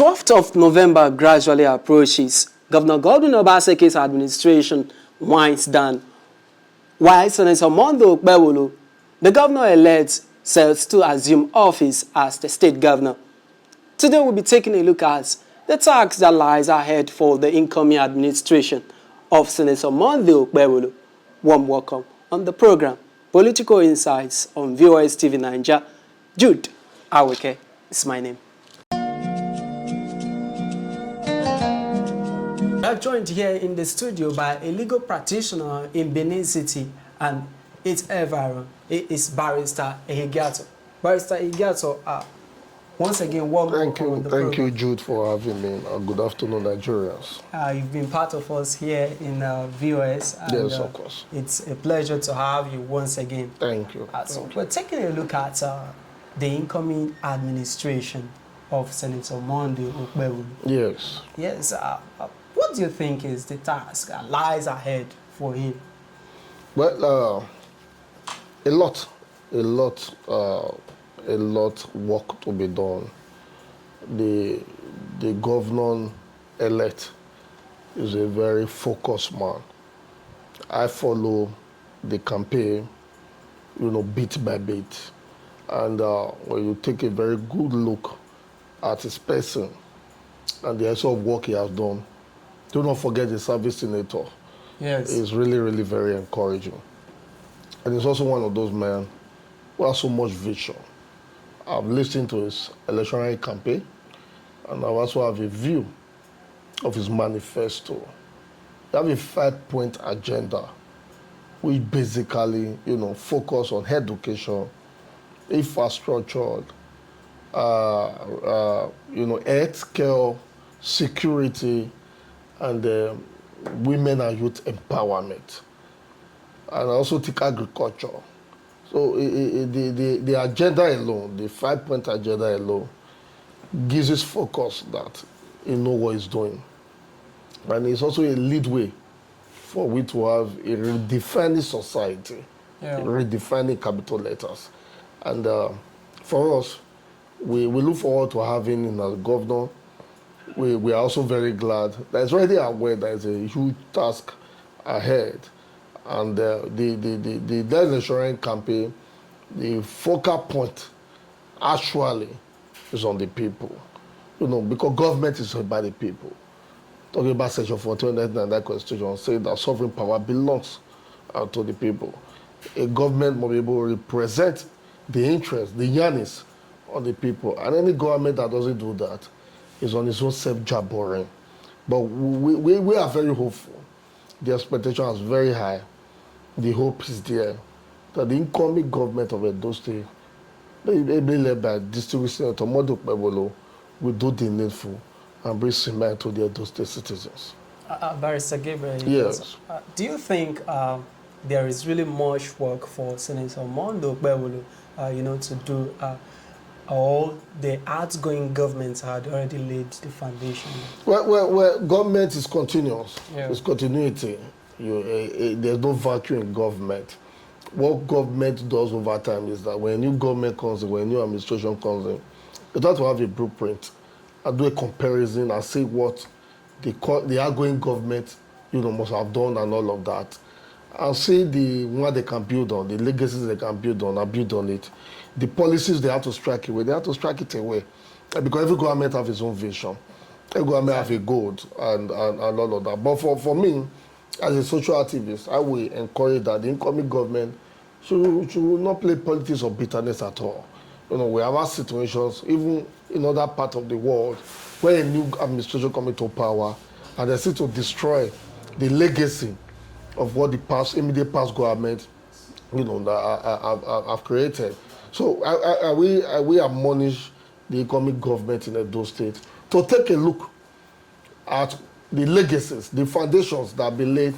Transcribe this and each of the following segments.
12th of November gradually approaches. Governor Godwin Obaseki's administration winds down, while Senator Monday Okpebholo, the governor-elect, sets to assume office as the state governor. Today we'll be taking a look at the task that lies ahead for the incoming administration of Senator Monday Okpebholo. Warm welcome on the program, Political Insights on VOS TV Nigeria. Jude Aweke is my name. We are joined here in the studio by a legal practitioner in Benin City and its environment. It is Barrister Ehigiato. Barrister Ehigiato, once again, welcome. Thank you, Jude, for having me. Good afternoon, Nigerians. You've been part of us here in VOS. And, yes, of course. It's a pleasure to have you once again. Thank you. We're taking a look at the incoming administration of Senator Monday Okpebholo. Yes. Yes. What do you think is the task that lies ahead for him? Well, a lot work to be done. The governor-elect is a very focused man. I follow the campaign, bit by bit. And when you take a very good look at his person and the sort of work he has done, do not forget the service senator. Yes. It's really, really very encouraging. And he's also one of those men who has so much vision. I've listened to his electoral campaign, and I also have a view of his manifesto. They have a 5-point agenda, which basically, focus on education, infrastructure, healthcare, security, and women and youth empowerment. And I also take agriculture. So the agenda alone, the 5-point agenda alone, gives us focus that he knows what he's doing. And it's also a lead way for we to have a redefining society, redefining capital letters. And for us, we look forward to having him as governor. We are also very glad that he's already aware there is a huge task ahead. And the death insurance campaign, the focal point actually is on the people. Because government is by the people. Talking about Section 14 and that Constitution, saying that sovereign power belongs to the people. A government must be able to represent the interests, the yearnings of the people. And any government that doesn't do that is on its own self-jabbering. But we are very hopeful. The expectation is very high. The hope is there that the incoming government of Edo State, led by District Senator Monday Okpebholo, will do the needful and bring cement to the Edo State citizens. Barrister Gabriel, yes. Do you think there is really much work for Senator Monday Okpebholo, to do? All the outgoing governments had already laid the foundation? Well, government is continuous. Yeah. It's continuity. There's no vacuum in government. What government does over time is that when a new government comes in, when a new administration comes in, you have to have a blueprint and do a comparison and see what the outgoing government must have done and all of that. And see what they can build on, the legacies they can build on and build on it. The policies they have to strike away, they have to strike it away. Because every government has its own vision. Every government has a goal and all of that. But for me, as a social activist, I will encourage that the incoming government should not play politics of bitterness at all. We have had situations, even in other parts of the world, where a new administration comes into power and they seek to destroy the legacy of what the immediate past government, have created. So we admonish the incoming government in Edo State to take a look at the legacies, the foundations that have been laid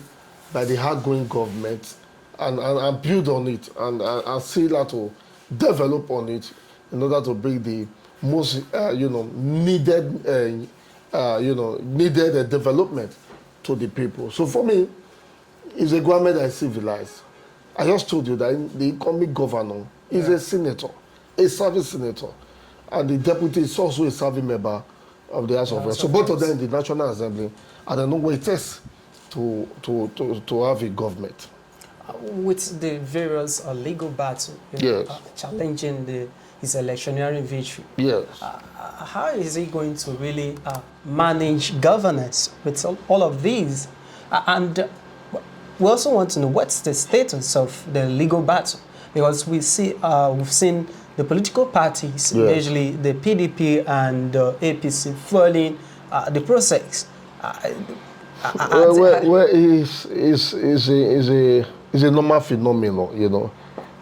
by the outgoing government and build on it and see that to develop on it in order to bring the most needed development to the people. So for me, it's a government that is civilized. I just told you that the incoming governor is a senator, a serving senator, and the deputy is also a serving member of the House of Reps. So both of them in the National Assembly, I don't know what it takes to have a government. With the various legal battles Yes. challenging his electioneering victory, Yes. how is he going to really manage governance with all of these? And we also want to know what's the status of the legal battle, because we've seen the political parties, Yes. usually the PDP and APC, following the process. Well, it's a normal phenomenon, you know.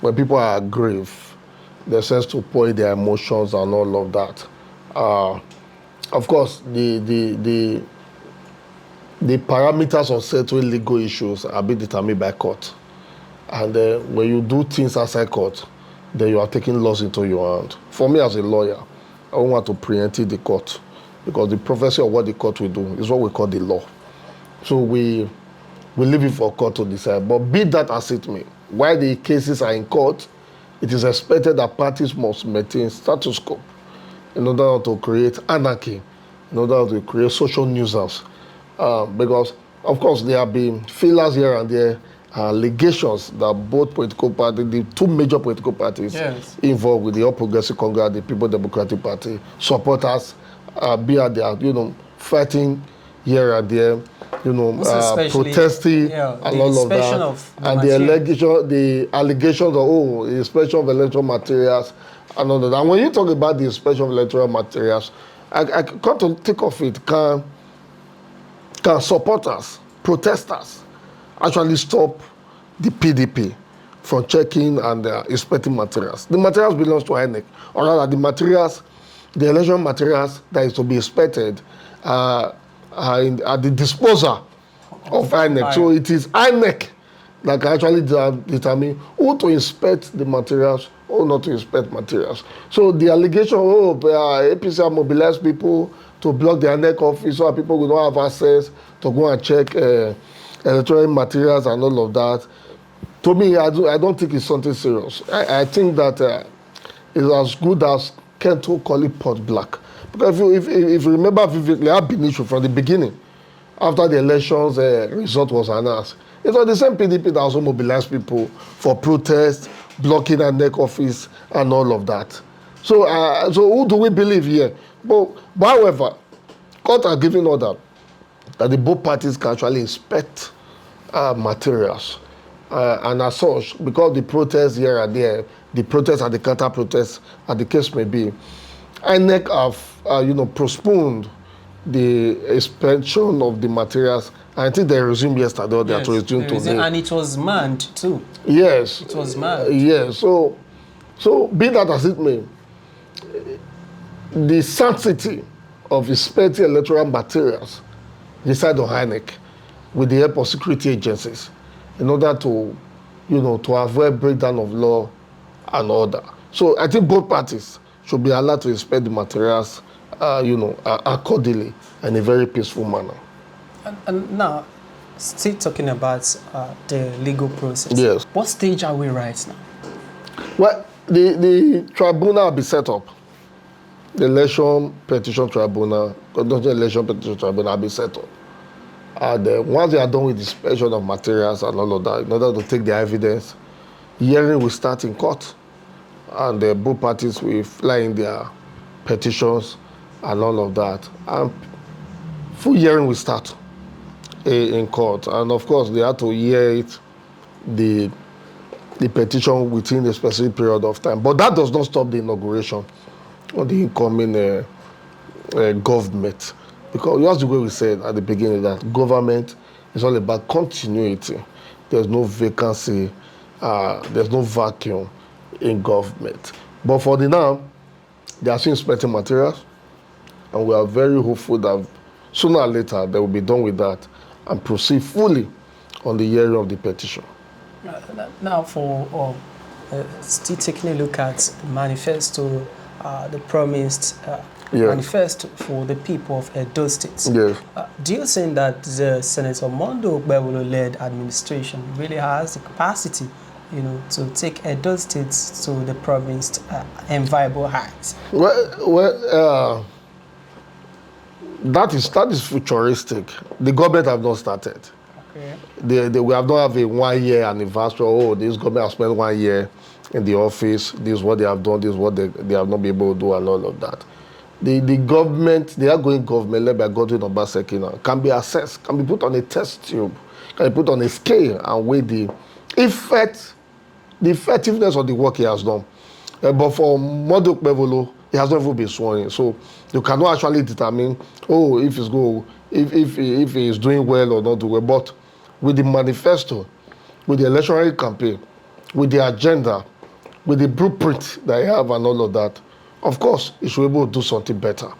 When people are aggrieved, they sense to pour their emotions and all of that. Of course, the parameters of certain legal issues are being determined by court. And when you do things outside court, then you are taking laws into your hand. For me as a lawyer, I don't want to preempt the court, because the prophecy of what the court will do is what we call the law. So we leave it for court to decide. But be that as it may, while the cases are in court, it is expected that parties must maintain status quo in order not to create anarchy, in order to create social nuisance. Because, of course, there have been failures here and there, allegations that both political parties, the two major political parties Yes. involved with the All Progressive Congress, the People Democratic Party, supporters, be at there, fighting here and there, protesting and all of that. And the allegations of inspection of electoral materials and all of that. And when you talk about the inspection of electoral materials, I come to think of it, can supporters, protesters, actually stop the PDP from checking and inspecting materials? The materials belongs to INEC, or rather the election materials that is to be inspected are at the disposal of INEC. So it is INEC that can actually determine who to inspect the materials or not to inspect materials. So the allegation, APC have mobilized people to block the INEC office so that people will not have access to go and check electoral materials and all of that. To me, I don't think it's something serious. I think that it's as good as Kento call it pot black. Because if you remember vividly, I've been issue from the beginning, after the elections result was announced. It was the same PDP that also mobilized people for protests, blocking the NEC office and all of that. So who do we believe here? But however, court are giving order that the both parties can actually inspect materials. And as such, because the protests here and there, the protests and the counter-protests, as the case may be, INEC have postponed the inspection of the materials. I think they resumed yesterday or they are to resume today. And it was manned too. Yes. It was manned. Yes. So be that as it may, the sanctity of inspecting electoral materials reside on INEC with the help of security agencies in order to, to avoid breakdown of law and order. So I think both parties should be allowed to inspect the materials, accordingly in a very peaceful manner. And now, still talking about the legal process. Yes. What stage are we right now? Well, the tribunal will be set up. The election petition tribunal will be set up. And once they are done with the inspection of materials and all of that, in order to take the evidence, hearing will start in court. And both parties will fly in their petitions and all of that. And full hearing will start in court. And of course, they have to hear it, the petition within a specific period of time. But that does not stop the inauguration of the incoming government. Because that's the way we said at the beginning, that government is all about continuity. There's no vacancy, there's no vacuum in government. But for the now, they are still inspecting materials, and we are very hopeful that sooner or later they will be done with that and proceed fully on the hearing of the petition. Now, for still taking a look at the manifesto, the promised manifesto for the people of Edo State. Yes. Do you think that the Senator Mondo Okpebholo-led administration really has the capacity, to take Edo State to the promised and viable heights? Well, That is futuristic. The government have not started. Okay. We have not have a 1 year anniversary. Oh, this government has spent 1 year in the office. This is what they have done. This is what they have not been able to do, and all of that. The government, the outgoing government led by Godwin Obaseki now, can be assessed, can be put on a test tube, can be put on a scale and weigh the effectiveness of the work he has done. But for Model Okpebholo, he has not even been sworn in. So you cannot actually determine, oh, if he is doing well or not doing well. But with the manifesto, with the electoral campaign, with the agenda, with the blueprint that he have and all of that, of course, he should be able to do something better.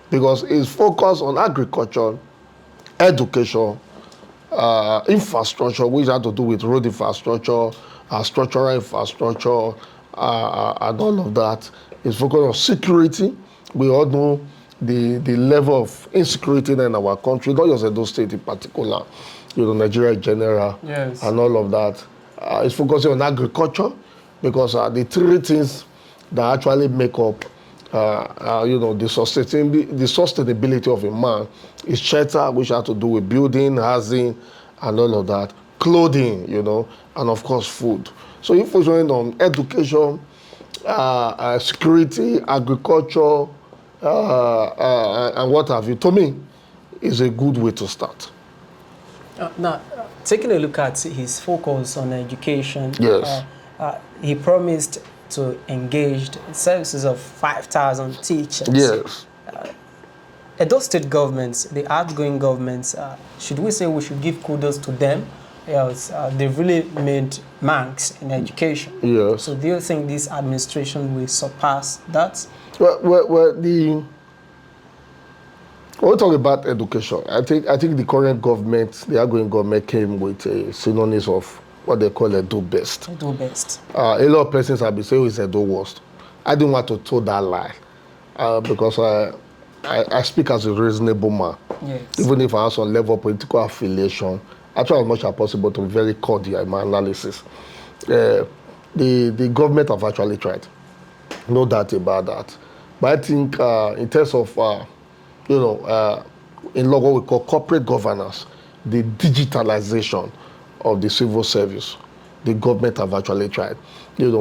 Because his focus on agriculture, education, infrastructure, which had to do with road infrastructure, structural infrastructure, and all of that, is focused on security. We all know the level of insecurity in our country, not just Edo State in particular, Nigeria in general, Yes. and all of that. It's focusing on agriculture, because the three things that actually make up the sustainability of a man is shelter, which has to do with building, housing, and all of that, clothing, and of course food. So if we're going on education, security, agriculture, and what have you, to me, is a good way to start. Now, taking a look at his focus on education, Yes. He promised to engage services of 5,000 teachers. Yes. Edo State governments, the outgoing governments, should we say we should give kudos to them? Yes, they've really made marks in education. Yes. So do you think this administration will surpass that? Well, when we talk about education, I think the current government, the outgoing government, came with a synonyms of what they call Edo best. Edo best. A lot of persons have been saying it's Edo worst. I didn't want to tell that lie, because I speak as a reasonable man. Yes. Even if I have some level of political affiliation, I try as much as possible to be very cordial in my analysis. The government have actually tried, no doubt about that. But I think in terms of, in law what we call corporate governance, the digitalization of the civil service, the government have actually tried,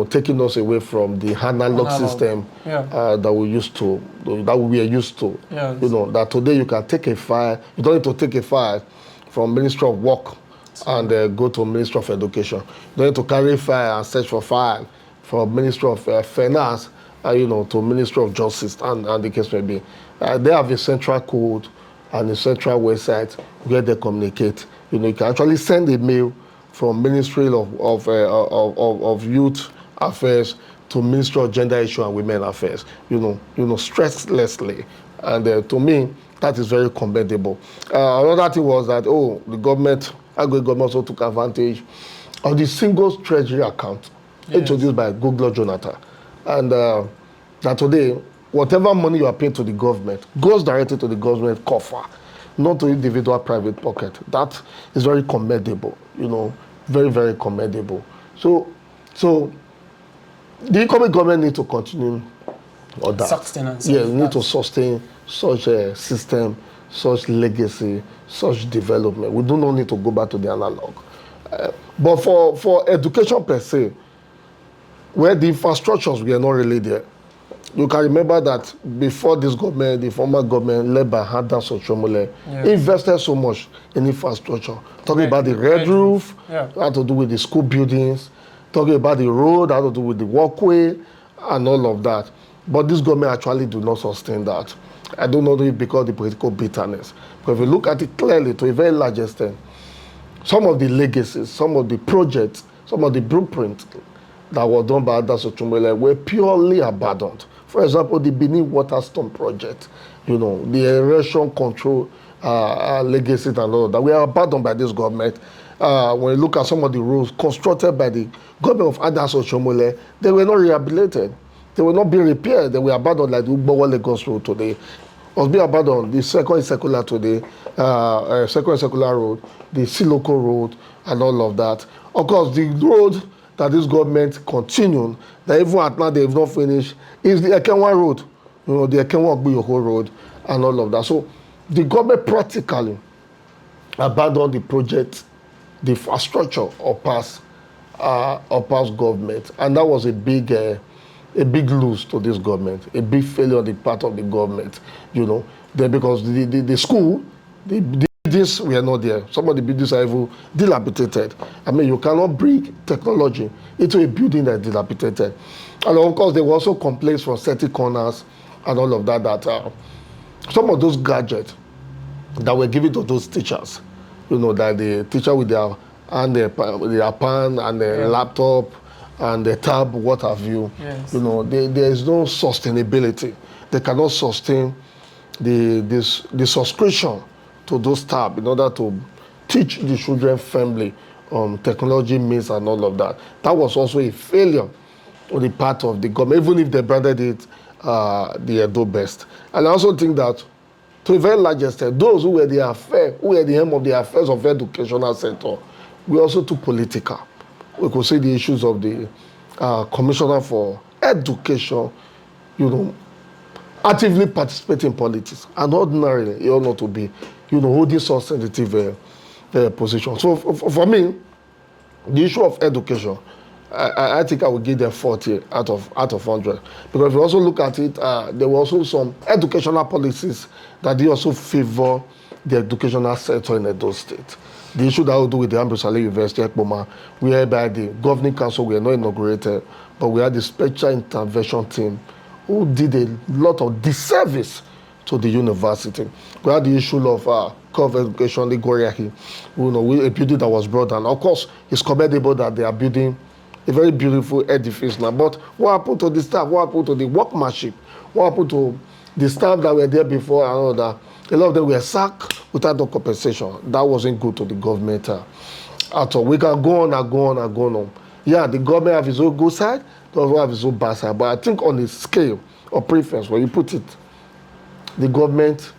taking us away from the analog system that we were used to. Yes. That today you can take a file, you don't need to take a file from Ministry of Work and go to Ministry of Education. You don't need to carry a file and search for file from Ministry of Finance, to Ministry of Justice, and the case may be. They have a central code and a central website where they communicate. You can actually send a mail from Ministry of Youth Affairs to Ministry of Gender Issue and Women Affairs, stresslessly. And to me, that is very commendable. Another thing was that, the government also took advantage of the single treasury account introduced by Goodluck Jonathan. And that today, whatever money you are paying to the government goes directly to the government coffer, not to individual private pocket. That is very commendable, very, very commendable. So the incoming government need to continue on that. Sustenance. Yeah, we need to sustain such a system, such legacy, such development. We do not need to go back to the analog. But for education per se, where the infrastructures were not really there, you can remember that before this government, the former government led by Hada Sochomole, invested so much in infrastructure. Talking about the red roof, had to do with the school buildings, talking about the road, had to do with the walkway, and all of that. But this government actually do not sustain that. I don't know if because of the political bitterness. But if you look at it clearly, to a very large extent, some of the legacies, some of the projects, some of the blueprints that were done by Hada Sochomole were purely abandoned. For example, the Benin Water Storm project, the erosion control legacy and all that, we are abandoned by this government. When you look at some of the roads constructed by the government of Hada Sochomole, they were not rehabilitated. They were not being repaired. They were abandoned, like the Ugbowo Lagos Road today. Was being abandoned, the second circular today, second circular road, the Siloko Road, and all of that. Of course, the road that this government continued, that even at now they have not finished, is the Ekenwa Road, the Ekenwa Okpebholo Road, and all of that. So the government practically abandoned the project, the infrastructure of past government, and that was a big lose to this government, a big failure on the part of the government, because the school, the buildings were not there. Some of the buildings are even dilapidated. I mean, you cannot bring technology into a building that is dilapidated. And of course, there were also complaints from certain corners and all of that, that some of those gadgets that were given to those teachers, that the teacher with their pan and the laptop and the tab, what have you, Yes. there is no sustainability. They cannot sustain the subscription to those tabs in order to teach the children firmly technology means and all of that. That was also a failure on the part of the government, even if they branded it the Edo best. And I also think that, to a very large extent, those who were at the helm of the affairs of the educational sector, were also too political. We could see the issues of the Commissioner for Education, actively participating in politics, and ordinarily, you ought not to be, holding such sensitive positions. So for me, the issue of education, I think I would give them 40 out of 100. Because if you also look at it, there were also some educational policies that they also favor the educational sector in Edo State. The issue that I would do with the Ambrose Ali University, Ekpoma, whereby the governing council were not inaugurated, but we had the special intervention team who did a lot of disservice to the university. We had the issue of cover education, the Goriahi, a building that was brought down. Of course, it's commendable that they are building a very beautiful edifice now. But what happened to the staff? What happened to the workmanship? What happened to the staff that were there before and all that? A lot of them were sacked without no compensation. That wasn't good to the government at all. We can go on and go on and go on. Yeah, the government have its own good side, the also have its own bad side. But I think on the scale of preference, where you put it, the government,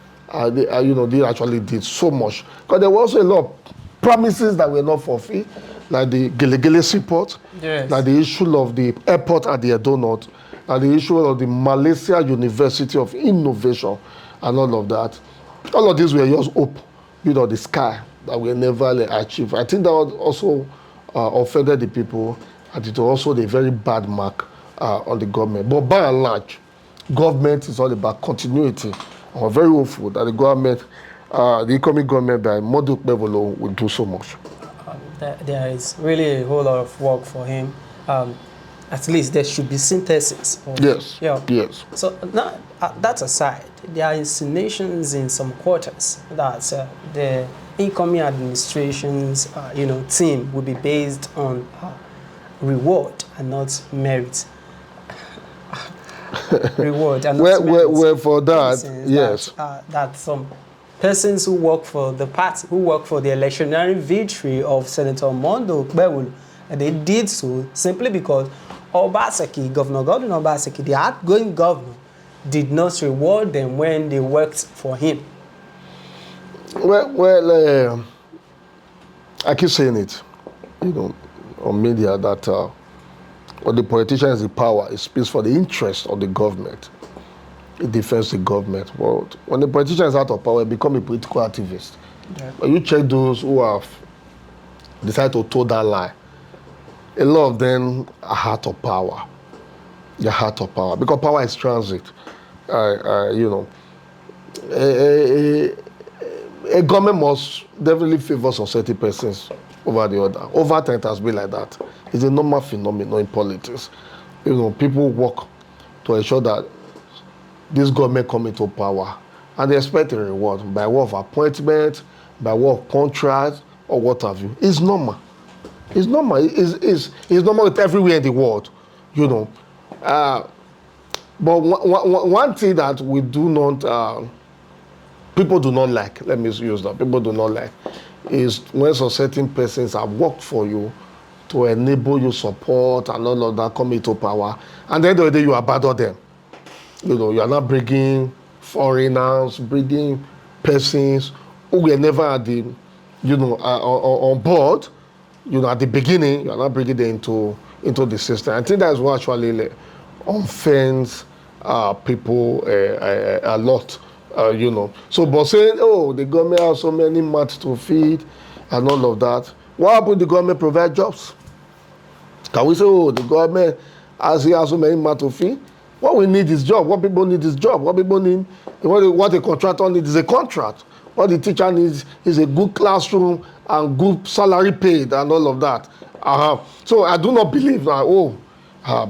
they actually did so much. Because there were also a lot of promises that were not fulfilled, like the Gelegele Seaport, Yes. like the issue of the airport at the Edo North, and the issue of the Malaysia University of Innovation, and all of that. All of these were just hope, the sky that we never achieve. I think that also offended the people, and it was also a very bad mark on the government. But by and large, government is all about continuity. And we're very hopeful that the government, the economic government by Okpebholo will do so much. There is really a whole lot of work for him. At least there should be synthesis. Yes. Yeah. Yes. So now, that aside, there are insinuations in some quarters that the incoming administration's team will be based on reward and not merit. Reward and not merit. Well, for that, yes. That some persons who work for the party, who work for the electionary victory of Senator Mondo Okpebholo, and they did so simply because Governor Godwin Obaseki, the outgoing governor, did not reward them when they worked for him. Well, I keep saying it, on media that when the politician is in power, it speaks for the interest of the government. It defends the government. But when the politician is out of power, it becomes a political activist. Yeah. When you check those who have decided to toe that lie, a lot of them are out of power. They're out of power because power is transit. A government must definitely favor some certain persons over the other. Over time, it has been like that. It's a normal phenomenon in politics. People work to ensure that this government come into power, and they expect a reward by way of appointment, by way of contract, or what have you. It's normal. It's normal. It's normal everywhere in the world, But one thing that we do not, people do not like, let me use that, people do not like, is when some certain persons have worked for you to enable you support and all of that come into power, and then the day you abandon them. You are not bringing foreigners, bringing persons who were never at the, on board. At the beginning, you are not bringing them into the system. I think that's what actually offends people a lot You know. So, but saying, oh, the government has so many mouths to feed and all of that. What happened? The government provide jobs. Can we say, oh, the government has so many mouths to feed? What we need is job. What people need is job. What people need, what a contractor needs is a contract. What the teacher needs is a good classroom and good salary paid and all of that. So I do not believe that,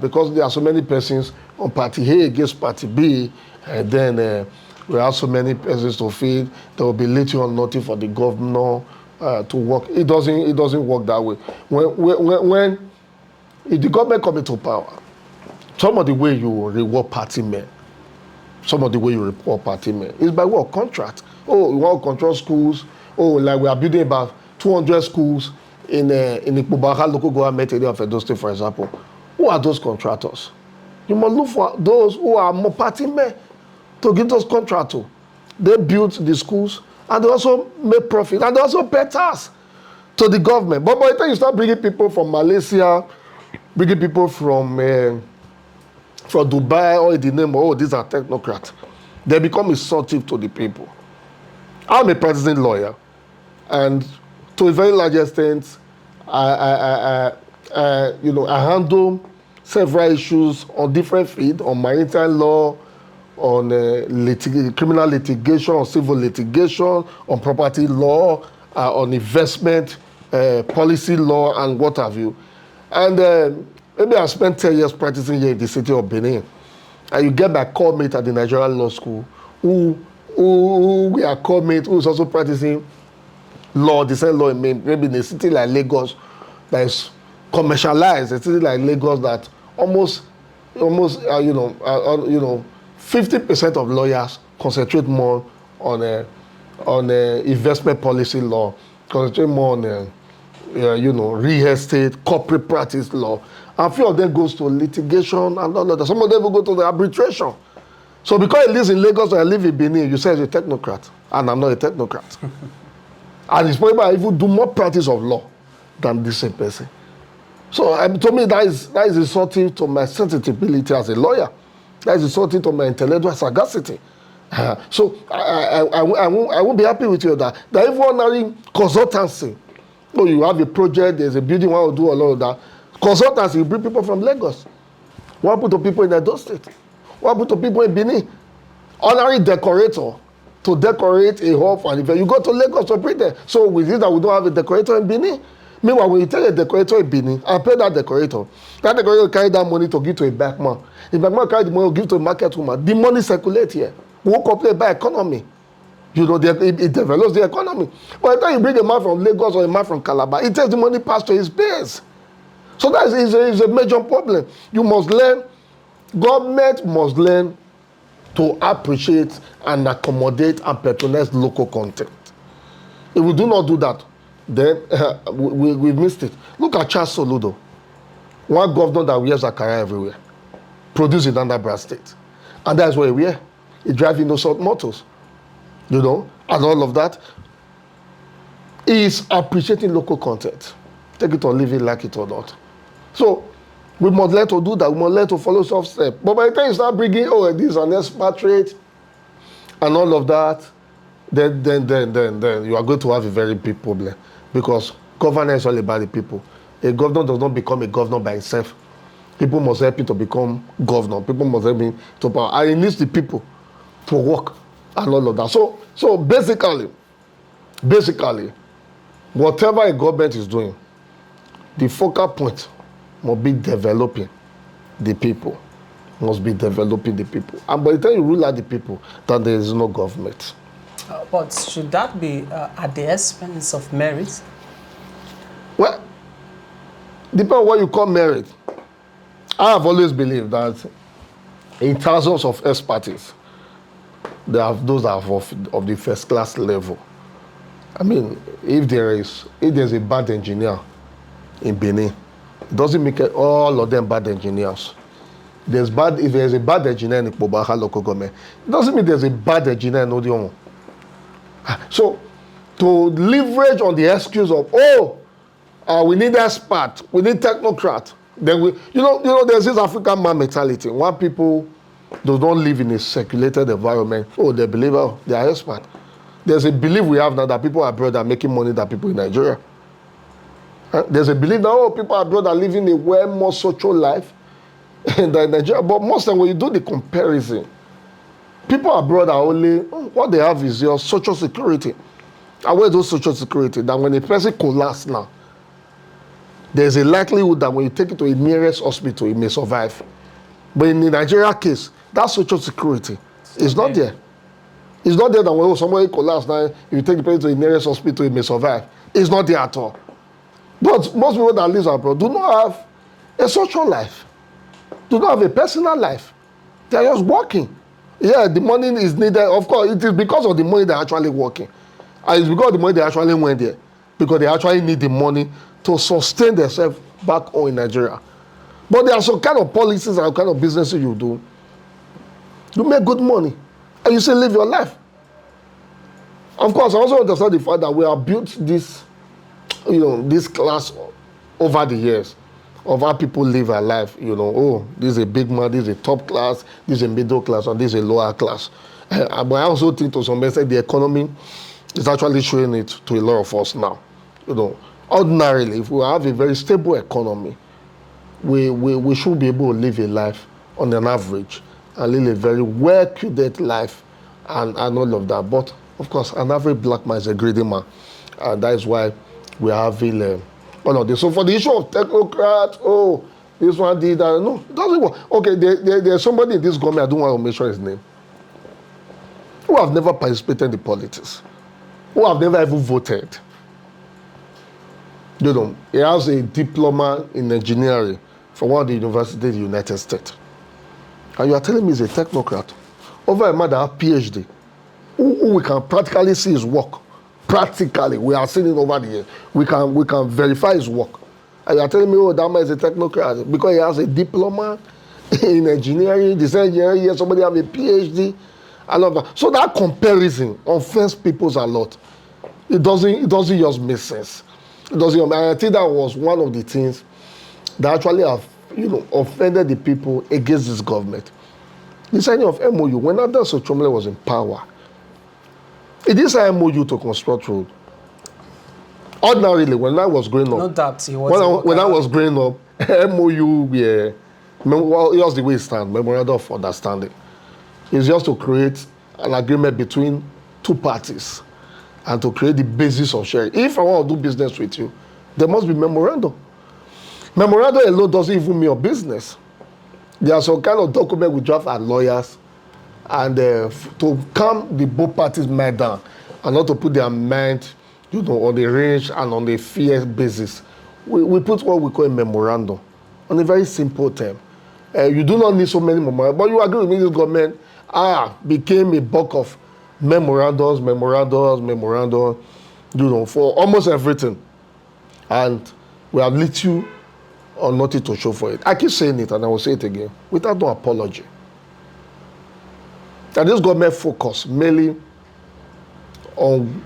because there are so many persons on party A against party B, and then we have so many persons to feed, there will be little or nothing for the governor to work. It doesn't work that way. When if the government come into power, some of the way you reward party men, is by what? Contract. Oh, we want to control schools. Oh, like we are building about 200 schools in Okpebholo local government area of Edo State, for example. Who are those contractors? You must look for those who are more party men to give those contractors. They built the schools and they also make profit and they also pay tax to the government. But by the time you start bringing people from Malaysia, bringing people from Dubai, or in the name of, oh, these are technocrats, they become insultive to the people. I'm a practicing lawyer, and to a very large extent, I handle several issues on different fields, on maritime law, on criminal litigation, on civil litigation, on property law, on investment policy law, and what have you. And maybe I spent 10 years practicing here in the city of Benin. And you get my call mate at the Nigerian Law School, who we are call mate, who is also practicing law, the same law maybe in a city like Lagos that is commercialized, a city like Lagos that almost 50% of lawyers concentrate more on investment policy law, concentrate more on real estate, corporate practice law. And a few of them goes to litigation and all of that. Some of them will go to the arbitration. So because he lives in Lagos or I live in Benin, you say he's a technocrat. And I'm not a technocrat. And it's probably I even do more practice of law than this same person. So to me, that is insulting to my sensitivity as a lawyer. That is insulting to my intellectual sagacity. So I won't be happy with you that even ordinary consultancy, you have a project, there's a building, want to do a lot of that. Consultancy, you bring people from Lagos. What happened to people in Edo State? What happened to people in Benin? Honorary decorator to decorate a hall for an event. You go to Lagos to bring them. So with it that we don't have a decorator in Benin. Meanwhile, when you tell a decorator in Benin, I pay that decorator will carry that money to give to a back man. If back man carry the money, give to a market woman. The money circulates here. We won't complain about economy. It develops the economy. By the time you bring a man from Lagos or a man from Calabar, it takes the money past to his base. So that is a major problem. You must learn, government must learn to appreciate and accommodate and patronize local content. If we do not do that, then we've missed it. Look at Charles Soludo, one governor that wears a career everywhere, produced in Anambra State. And that's where we are. He drives innocent motors, and all of that. He is appreciating local content. Take it or leave it, like it or not. So we must learn to do that. We must learn to follow soft steps. But by the time you start bringing, this is an expatriate and all of that, then you are going to have a very big problem. Because governance is all about the people. A governor does not become a governor by himself. People must help him to become governor. People must help him to power. And he needs the people to work and all of that. So basically, whatever a government is doing, the focal point must be developing the people. And by the time you rule out the people, then there is no government. But should that be at the expense of merit? Well, depending on what you call merit. I have always believed that in thousands of expertise, there are those that are of the first class level. I mean, if there's a bad engineer in Benin, it doesn't make all of them bad engineers. If there's a bad engineer in Okpebholo local government, it doesn't mean there's a bad engineer in Odiongo. So, to leverage on the excuse of, we need expert, we need technocrat, then there's this African man mentality. When people does not live in a circulated environment, oh, they believe, oh, they are expert. There's a belief we have now that people abroad are making money than people in Nigeria. There's a belief now, oh, people abroad are living a well more social life than in Nigeria. But most of the time, when you do the comparison, people abroad are only, what they have is your social security. And where those social security? That when a person collapses now, there's a likelihood that when you take it to the nearest hospital, it may survive. But in the Nigeria case, that social security is not there. It's not there that when somebody collapses now, if you take the patient to the nearest hospital, it may survive. It's not there at all. But most people that live abroad do not have a social life, do not have a personal life. They are just working. Yeah, the money is needed. Of course, it is because of the money they're actually working. And it's because of the money they actually went there. Because they actually need the money to sustain themselves back home in Nigeria. But there are some kind of policies and kind of businesses you do. You make good money. And you still live your life. Of course, I also understand the fact that we have built this, this class over the years of how people live their life. Oh, this is a big man, this is a top class, this is a middle class, and this is a lower class. But I also think to some extent the economy is actually showing it to a lot of us now. Ordinarily, if we have a very stable economy, we should be able to live a life on an average and live a very well-curated life and all of that. But, of course, an average black man is a greedy man. And that is why we are having all of this. So for the issue of technocrats, oh, this one did that. No, it doesn't work. Okay, there's somebody in this government, I don't want to mention his name, who have never participated in the politics, who have never even voted. He has a diploma in engineering from one of the universities in the United States. And you are telling me he's a technocrat over a man that has PhD, who we can practically see his work. Practically, we are seeing it over the years. We can verify his work. And you are telling me, oh, that man is a technocrat because he has a diploma in engineering, design engineering, somebody have a PhD, I love that. So that comparison offends people a lot. It doesn't just make sense. It doesn't. And I think that was one of the things that actually have, offended the people against this government. The signing of MOU, when Adam Sochomle was in power, it didn't say MOU to construct road. Ordinarily, when I was growing up, not that he was when I was growing up, MOU, it was the way it stands, Memorandum of Understanding. It's just to create an agreement between two parties and to create the basis of sharing. If I want to do business with you, there must be memorandum. Memorandum alone doesn't even mean your business. There are some kind of document we draft as lawyers and to calm the both parties' mind down and not to put their mind, on the range and on the fear basis. We put what we call a memorandum on a very simple term. You do not need so many memorandum, but you agree with me, this government became a bulk of memorandums, for almost everything. And we have little or nothing to show for it. I keep saying it and I will say it again, without no apology. That this government focus mainly on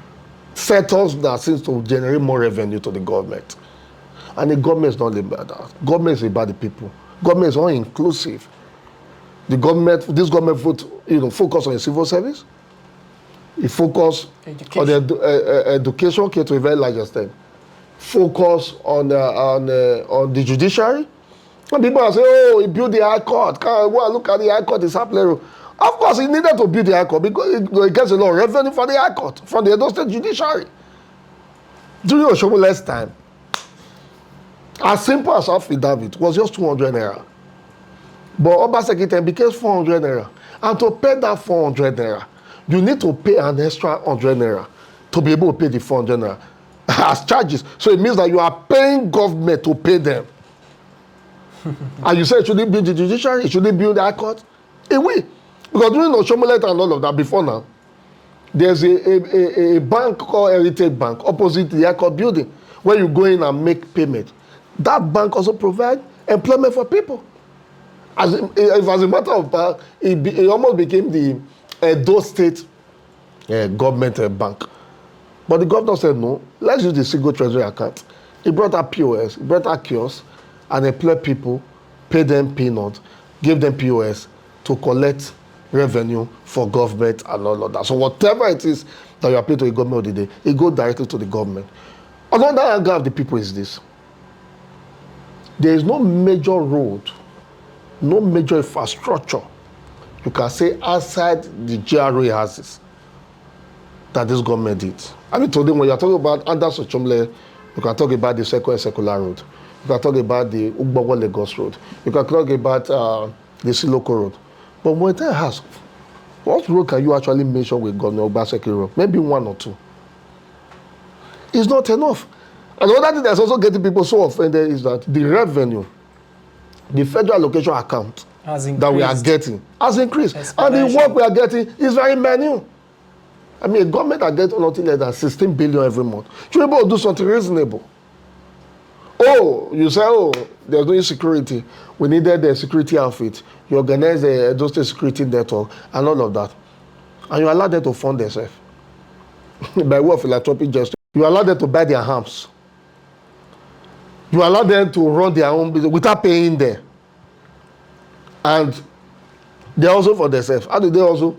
sectors that seems to generate more revenue to the government. And the government is not about that. Government is about the people. Government is all inclusive. This government focus on the civil service. It focus on the education, okay, to a very large extent. Focus on the judiciary. And people are saying, oh, he built the High Court. Go and look at the High Court, it's happening. Of course, he needed to build the High Court because it gets a lot of revenue for the High Court, from the Edo State Judiciary. During Oshomole's time, as simple as affidavit was just 200 naira. But Obaseki time became 400 naira. And to pay that 400 naira, you need to pay an extra 100 naira to be able to pay the 400 naira as charges. So it means that you are paying government to pay them. And you say it shouldn't build the judiciary, it shouldn't build the High Court. It will. Because during Oshomole and all of that, before now, there's a bank called Heritage Bank opposite the High Court building where you go in and make payment. That bank also provides employment for people. As a matter of fact, it almost became the Edo State government bank. But the governor said, no, let's use the single treasury account. He brought out POS, he brought out kiosks, and employed people, paid them peanuts, gave them POS, to collect revenue for government and all of that. So whatever it is that you are paying to the government of the day, it goes directly to the government. Another angle of the people is this. There is no major road, no major infrastructure you can say outside the GRA houses that this government did. I mean, today when you're talking about Anders Ochomle, you can talk about the Secular Road. You can talk about the Okpebholo Lagos Road. You can talk about the Siloko Road. But when I ask, what road can you actually mention with Governor Obaseki Road? Maybe one or two. It's not enough. And another thing that's also getting people so offended is that the revenue, the federal allocation account that we are getting has increased. And the work we are getting is very minute. I mean, a government that gets nothing less than 16 billion every month should be able to do something reasonable. Oh, you say, oh, there's no insecurity. We needed a security outfit. You organize a Edo State security network and all of that. And you allow them to fund themselves. By way of philanthropic justice. You allow them to buy their arms. You allow them to run their own business without paying them. And they also for themselves. How do they also?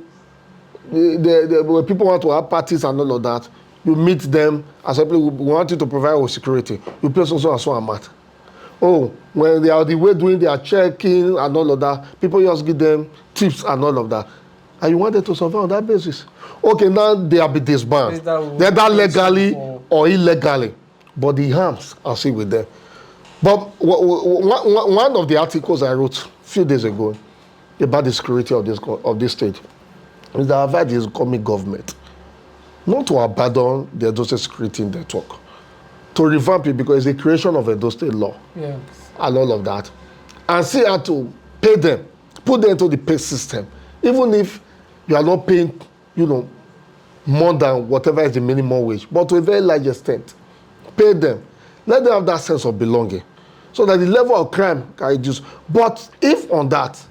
When people want to have parties and all of that, you meet them and say, we want you to provide with security. You pay so amount. Oh, when they are the way doing their checking and all of that, people just give them tips and all of that. And you want them to survive on that basis. Okay, now they are be disbanded. Whether legally or illegally. But the harms are still with them. But one of the articles I wrote a few days ago about the security of this state is that I've had this coming government not to abandon the Edo State security network, to revamp it because it's a creation of Edo State law and all of that, and see how to pay them, put them into the pay system, even if you are not paying, more than whatever is the minimum wage, but to a very large extent, pay them, let them have that sense of belonging, so that the level of crime can reduce. But if on that,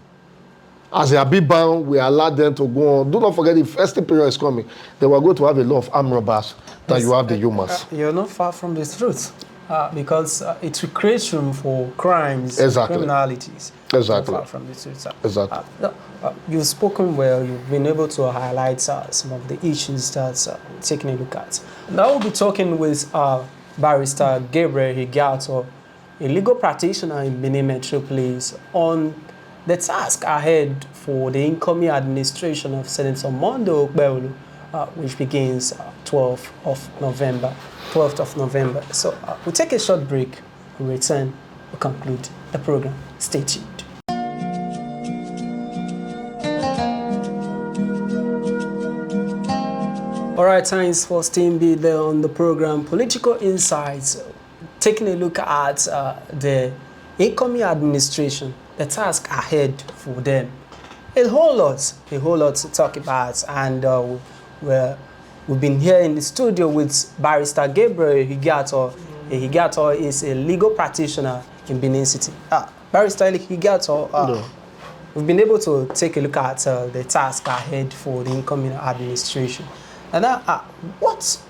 as they are big bound, we allow them to go on. Do not forget the festive period is coming. They were going to have a lot of armed robbers that you have the humans. You're not far from the truth, because it will create room for crimes, criminalities. Exactly. Not far from the truth. Exactly. You've spoken well. You've been able to highlight some of the issues that we're taking a look at. Now we'll be talking with Barrister Gabriel Higato, a legal practitioner in Benin Metropolis, on the task ahead for the incoming administration of Senator Monday Okpebholo, which begins 12th of November. So we'll take a short break, we'll return, we'll conclude the program. Stay tuned. All right, thanks for staying there on the program. Political Insights, taking a look at the incoming administration, the task ahead for them. A whole lot to talk about, and we've been here in the studio with Barrister Gabriel Higato. Higato is a legal practitioner in Benin City. Barrister Higato, we've been able to take a look at the task ahead for the incoming administration. And what's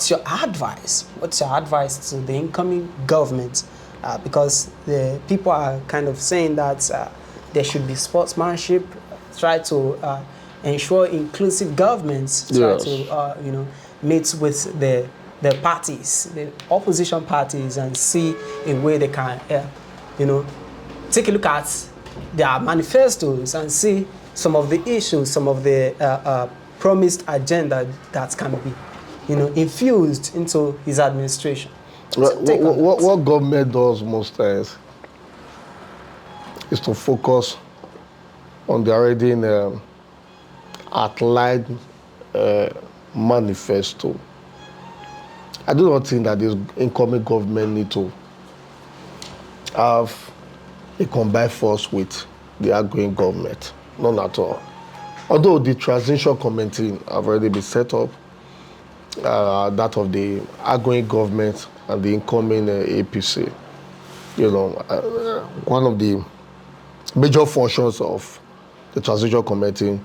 your advice? What's your advice to the incoming government? Because the people are kind of saying that there should be sportsmanship, try to ensure inclusive governments, try to meet with the parties, the opposition parties, and see a way they can take a look at their manifestos and see some of the issues, some of the promised agenda that can be infused into his administration. What government does most times is to focus on the already outlined manifesto. I do not think that this incoming government need to have a combined force with the outgoing government. None at all. Although the transition committee have already been set up, that of the outgoing government and the incoming APC. One of the major functions of the transition committee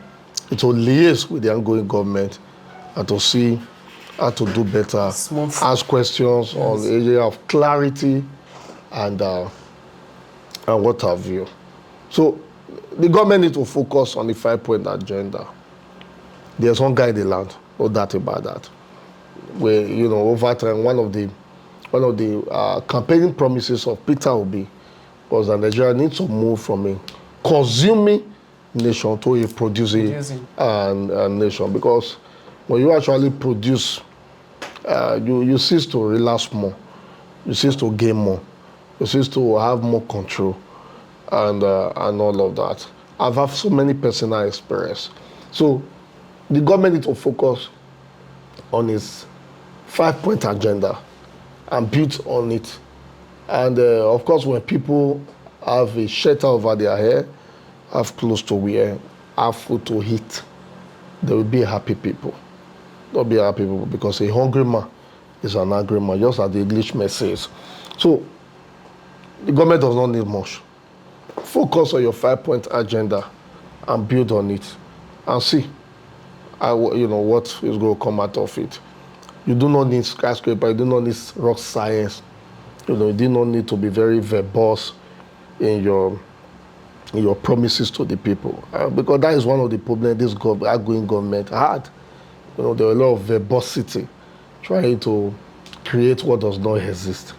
is to liaise with the ongoing government and to see how to do better, ask questions on the area of clarity and what have you. So the government needs to focus on the 5-point agenda. There's one guy in the land, no doubt about that. Where, over time, one of the campaigning promises of Peter Obi was that Nigeria needs to move from a consuming nation to a producing nation. Because when you actually produce, you cease to relax more, you cease to gain more, you cease to have more control, and all of that. I've had so many personal experience. So the government needs to focus on its 5-point agenda and build on it. And of course, when people have a shelter over their head, have clothes to wear, have food to eat, they will be happy people. They'll be happy people, because a hungry man is an angry man, just as the Englishman says. So the government does not need much. Focus on your 5-point agenda and build on it, and see what is going to come out of it. You do not need skyscraper, you do not need rock science. You do not need to be very verbose in your promises to the people, because that is one of the problems this outgoing government had. There were a lot of verbosity, trying to create what does not exist,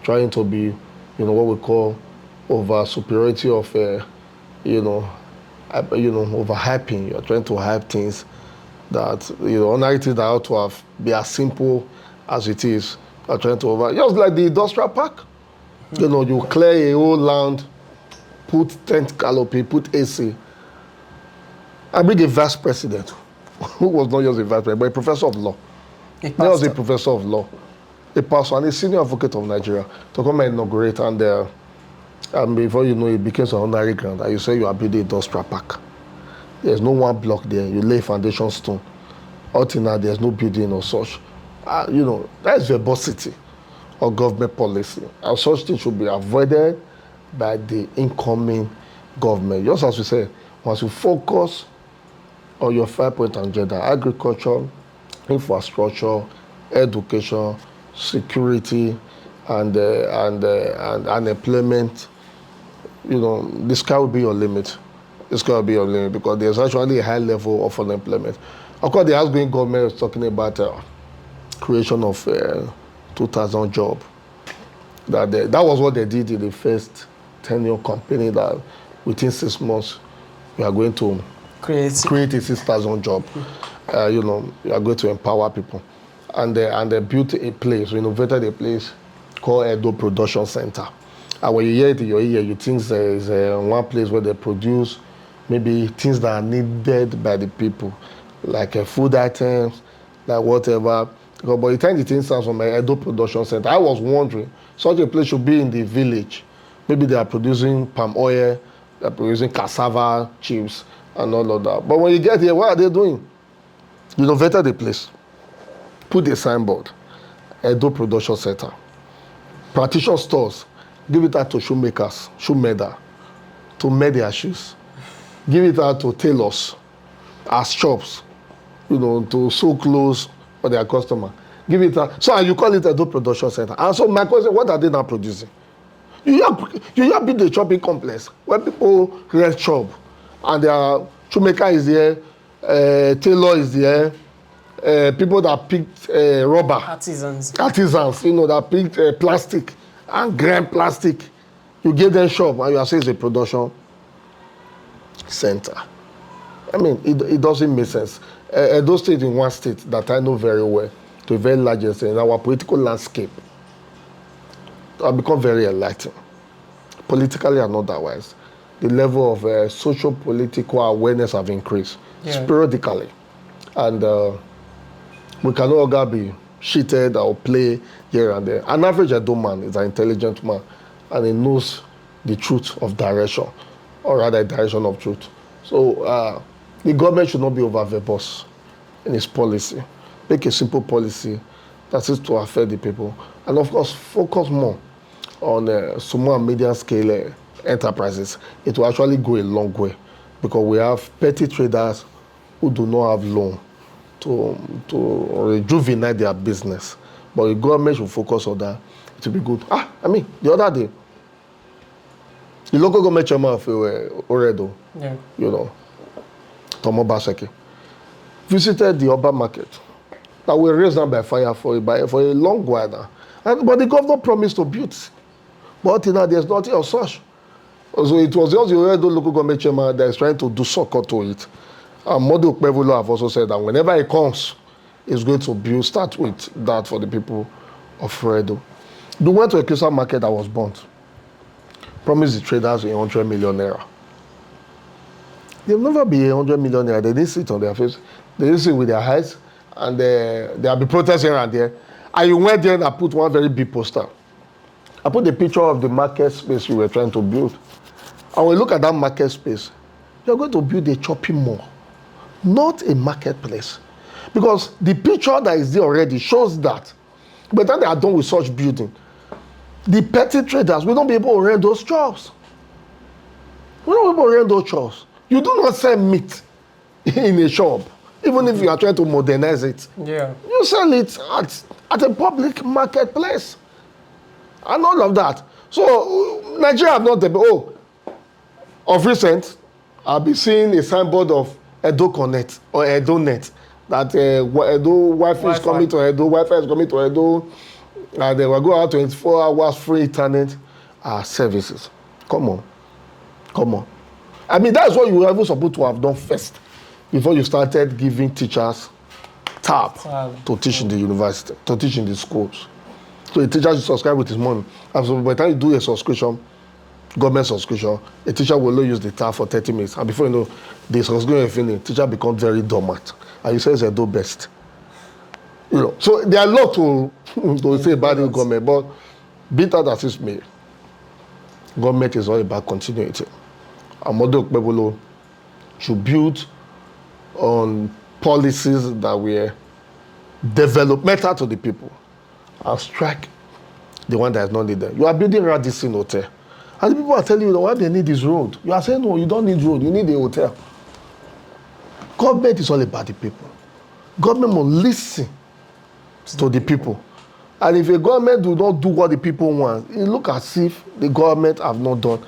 trying to be, what we call over superiority of, overhyping. You're trying to hype things that, narrative that ought to be as simple as it is. You're trying to just like the industrial park. You clear a whole land, put tent canopy, put AC. I bring a vice president, who was not just a vice president, but a professor of law. He was a professor of law, a pastor, and a senior advocate of Nigeria, to come and inaugurate. And before you know it, became an honorary grant. And you say you are building a industrial park. There's no one block there. You lay foundation stone. Until now, there's no building or such. That is verbosity of government policy. And such things should be avoided by the incoming government. Just as we said, once you focus on your 5-point agenda, agriculture, infrastructure, education, security, and employment, the sky will be your limit. The sky will be your limit, because there's actually a high level of unemployment. Of course, the outgoing government is talking about creation of 2,000 jobs. That was what they did in the first tenure campaign, that within 6 months, we are going to create a 6,000 job. You are going to empower people. And they built a place, renovated a place called Edo Production Center. And when you hear it in your ear, you think there is one place where they produce maybe things that are needed by the people, like food items, like whatever. But by the time the thing starts from Edo Production Center, I was wondering, such a place should be in the village. Maybe they are producing palm oil, they are producing cassava chips, and all of that. But when you get here, what are they doing? You innovated the place, put a signboard, Edo Production Center. Partition stores, give it out to shoemakers, shoe mender, to mend their shoes. Give it out to tailors, as shops, to sew clothes for their customer. Give it out. So you call it Edo Production Center. And so my question, what are they now producing? You have built a shopping complex where people rent shop, and their shoemaker is there, tailor is there, people that picked rubber. Artisans, that picked plastic and grind plastic. You give them shop, and you are saying it's a production center. I mean, it doesn't make sense. Those states in one state that I know very well, to a very large extent, in our political landscape, have become very enlightened, politically and otherwise. The level of socio-political awareness have increased sporadically. And we can no longer be cheated or play here and there. An average Edo man is an intelligent man, and he knows the truth of direction, or rather direction of truth. So the government should not be over verbose in its policy. Make a simple policy that is to affect the people. And of course, focus more on small and medium scale enterprises. It will actually go a long way, because we have petty traders who do not have loan to rejuvenate their business. But the government should focus on that. It will be good. The other day, The local government chairman of Oredo, Yeah. you know, Tomo Baseki, visited the urban market that were raised down by fire for a long while now. But the governor promised to build. But until now, there's nothing of such. So it was just the Oredo local government chairman that is trying to do succor to it. And Model Okpebholo have also said that whenever it comes, it's going to start with that for the people of Oredo. They went to a crystal market that was burnt. Promised the traders 100 million naira. They'll never be 100 million naira. They didn't sit on their face. They didn't sit with their eyes. And there'll be protests here and there. And you went there and I put one very big poster. I put the picture of the market space you were trying to build. And when you look at that market space, you're going to build a shopping mall, not a marketplace. Because the picture that is there already shows that by the time they are done with such building, the petty traders will not be able to rent those shops. We don't be able to rent those shops. You do not sell meat in a shop, even if you are trying to modernize it. Yeah. You sell it at a public marketplace. And all of that. So Nigeria have not of recent, I've been seeing a signboard of Edo Connect or Edo Net that Edo Wi-Fi is coming to Edo, Wi-Fi is coming to Edo, and they will go out 24 hours free internet services. Come on. Come on. I mean, that's what you were even supposed to have done first before you started giving teachers tab to teach in the university, to teach in the schools. So the teacher should subscribe with his money. And so by the time you do a subscription, government subscription, a teacher will only use the tab for 30 minutes. And before you know, the subscription is finished, teacher becomes very dormant. And you say it's a do best. You know, so there are a lot to say about the government, but be that as it may, government is all about continuity. And Model Okpebholo should build on policies that were developmental to the people and strike the one that is not needed. You are building Radisson Hotel. And the people are telling you that what they need is road. You are saying, no, you don't need road, you need a hotel. Government is all about the people. Government must listen to the people. And if a government do not do what the people want, it look as if the government have not done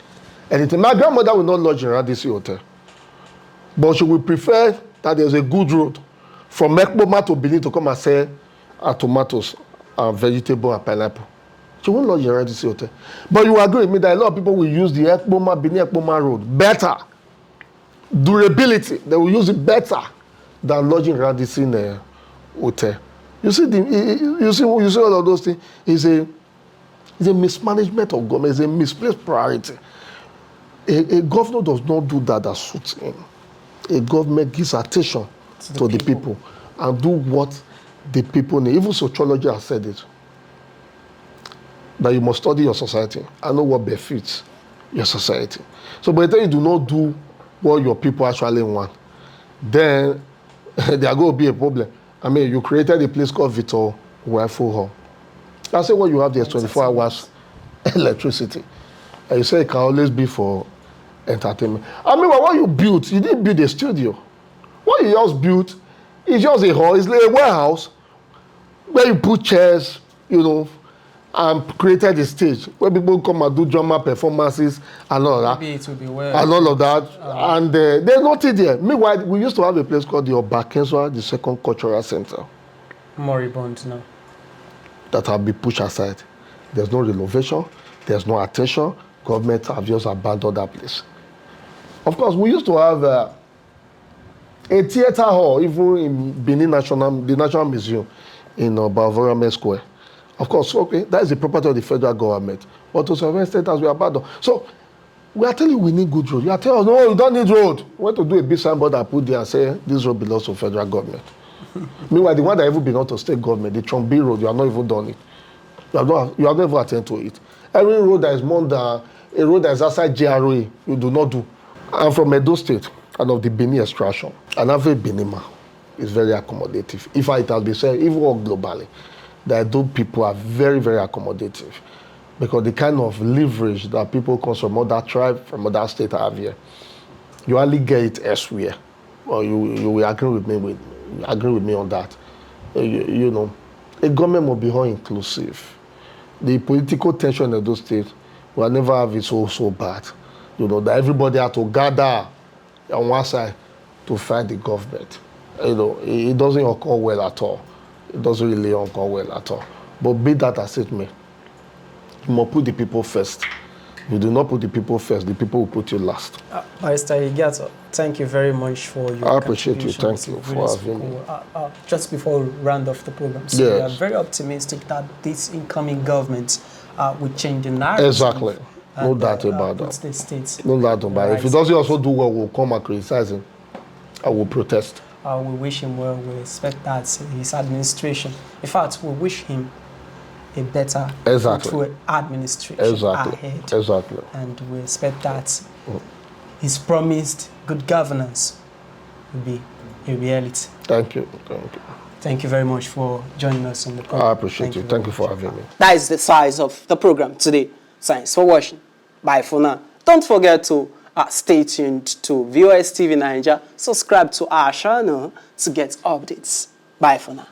anything. My grandmother will not lodge in Radisson Hotel. But she would prefer that there's a good road from Okpebholo to Benin to come and sell tomatoes and vegetable and pineapple. She won't lodge in Radisson Hotel. But you agree with me that a lot of people will use the Benin-Okpebholo road better. Durability, they will use it better than lodging Radisson Hotel. You see, you see all of those things. It's a mismanagement of government. It's a misplaced priority. A governor does not do that suits him. A government gives attention to the people and do what the people need. Even sociology has said it. That you must study your society and know what befits your society. So by the time you do not do what your people actually want, then there are going to be a problem. I mean, you created a place called Victor Wifo Hall. I say what you have there is 24 hours electricity. And you say it can always be for entertainment. I mean, what you built, you didn't build a studio. What you just built is just a hall, it's like a warehouse where you put chairs, you know, and created a stage where people come and do drama performances and all that. Maybe it will be well. And all of that. And there's nothing there. Meanwhile, we used to have a place called the Obakenswa, the Second Cultural Center. Moribund now. That have been pushed aside. There's no renovation. There's no attention. Government have just abandoned that place. Of course, we used to have a theater hall, even in Benin the National Museum in Balvorame Square. Of course, okay, that is the property of the federal government. But to some extent, as we abandon. So, we are telling you we need good road. You are telling us, no, you don't need road. We want to do a big signboard and put there and say, this road belongs to federal government. Meanwhile, the one that even belongs to state government, the Trombi road, you have not even done it. You have never attended to it. Every road that is more than a road that is outside GRA, you do not do. I'm from Edo State and of the Benin extraction. And every Benima is very accommodative. In fact, it has been said, even globally, that Edo people are very, very accommodative. Because the kind of leverage that people come from other tribe, from other state have here, you only get it elsewhere. Or you will agree with me on that. You know, a government will be more inclusive. The political tension in those states will never have it so bad. You know, that everybody had to gather on one side to fight the government. You know, it doesn't occur well at all. It doesn't really occur well at all. But be that as it may, you must put the people first. If you do not put the people first, the people will put you last. Barrister Igato, thank you very much for your I appreciate you. contributions. Thank you for having me. Just before we round off the program, so we are very optimistic that this incoming government will change the narrative. Exactly. No doubt about that. The states. No doubt about it. If he doesn't also do well, we'll come and criticize him. I will protest. We wish him well. We expect that his administration. In fact, we wish him a better fruitful administration ahead. Exactly. And we expect that his promised good governance will be a reality. Thank you. Thank you. Thank you very much for joining us on the program. I appreciate you. Thank you for having me. That is the size of the program today. Thanks for watching. Bye for now. Don't forget to stay tuned to VOS TV Nigeria. Subscribe to our channel to get updates. Bye for now.